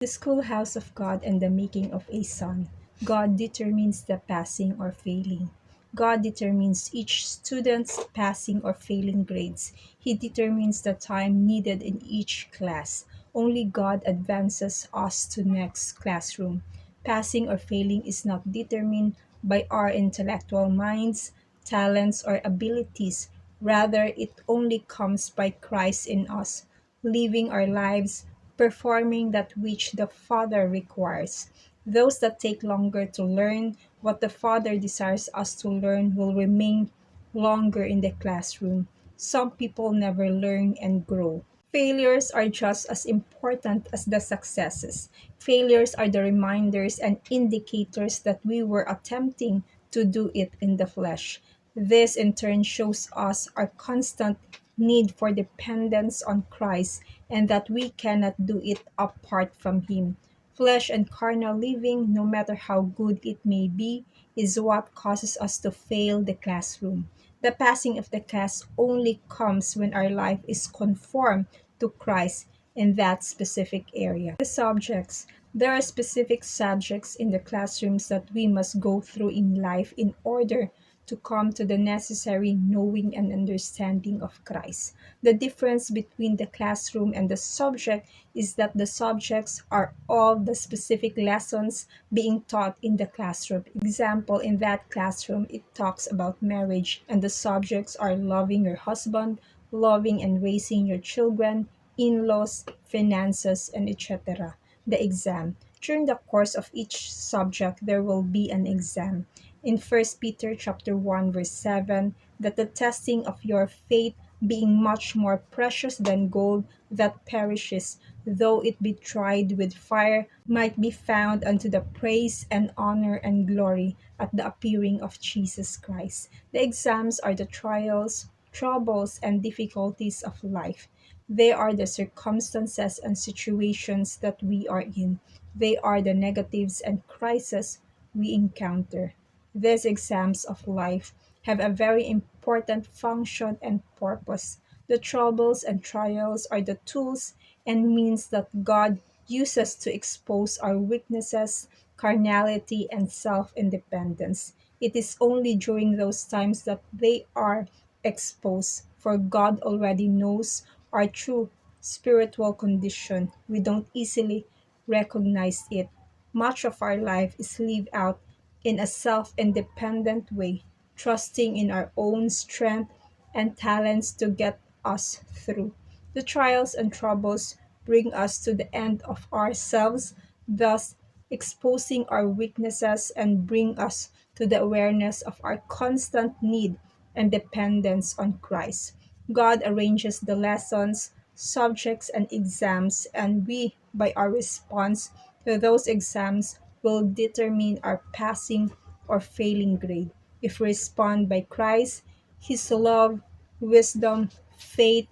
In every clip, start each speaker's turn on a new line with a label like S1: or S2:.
S1: The schoolhouse of God and the making of a son. God determines the passing or failing. God determines each student's passing or failing grades. He determines the time needed in each class. Only God advances us to next classroom. Passing or failing is not determined by our intellectual minds, talents, or abilities. Rather, it only comes by Christ in us, living our lives, performing that which the Father requires. Those that take longer to learn what the Father desires us to learn will remain longer in the classroom. Some people never learn and grow. Failures are just as important as the successes. Failures are the reminders and indicators that we were attempting to do it in the flesh. This in turn shows us our constant need for dependence on Christ and that we cannot do it apart from Him. Flesh and carnal living, no matter how good it may be, is what causes us to fail the classroom. The passing of the class only comes when our life is conformed to Christ in that specific area. The subjects. There are specific subjects in the classrooms that we must go through in life in order to come to the necessary knowing and understanding of Christ. The difference between the classroom and the subject is that the subjects are all the specific lessons being taught in the classroom. Example, in that classroom, it talks about marriage, and the subjects are loving your husband, loving and raising your children, in laws, finances, and etc. The exam. During the course of each subject, there will be an exam. In First Peter chapter 1 verse 7, that the testing of your faith being much more precious than gold that perishes, though it be tried with fire, might be found unto the praise and honor and glory at the appearing of Jesus Christ. The exams are the trials, troubles, and difficulties of life. They are the circumstances and situations that we are in. They are the negatives and crises we encounter. These exams of life have a very important function and purpose. The troubles and trials are the tools and means that God uses to expose our weaknesses, carnality, and self independence. It is only during those times that they are exposed, for God already knows our true spiritual condition. We don't easily recognize it. Much of our life is lived out in a self independent way, trusting in our own strength and talents to get us through. The trials and troubles bring us to the end of ourselves, thus exposing our weaknesses and bring us to the awareness of our constant need and dependence on Christ. God arranges the lessons, subjects, and exams, and we, by our response to those exams, will determine our passing or failing grade. If we respond by Christ, His love, wisdom, faith,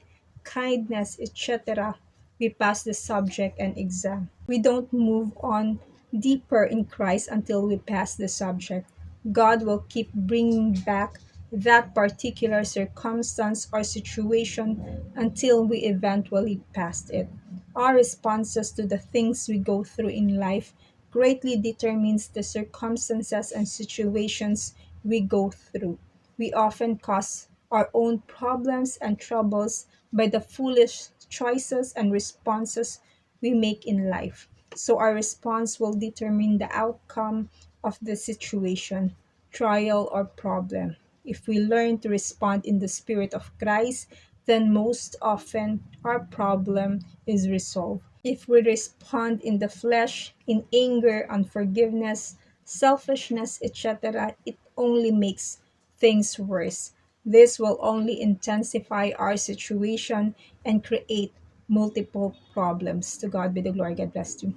S1: kindness, etc., we pass the subject and exam. We don't move on deeper in Christ until we pass the subject. God will keep bringing back that particular circumstance or situation until we eventually pass it. Our responses to the things we go through in life greatly determines the circumstances and situations we go through. We often cause our own problems and troubles by the foolish choices and responses we make in life. So our response will determine the outcome of the situation, trial, or problem. If we learn to respond in the Spirit of Christ, then most often our problem is resolved. If we respond in the flesh, in anger, unforgiveness, selfishness, etc., it only makes things worse. This will only intensify our situation and create multiple problems. To God be the glory. God bless you.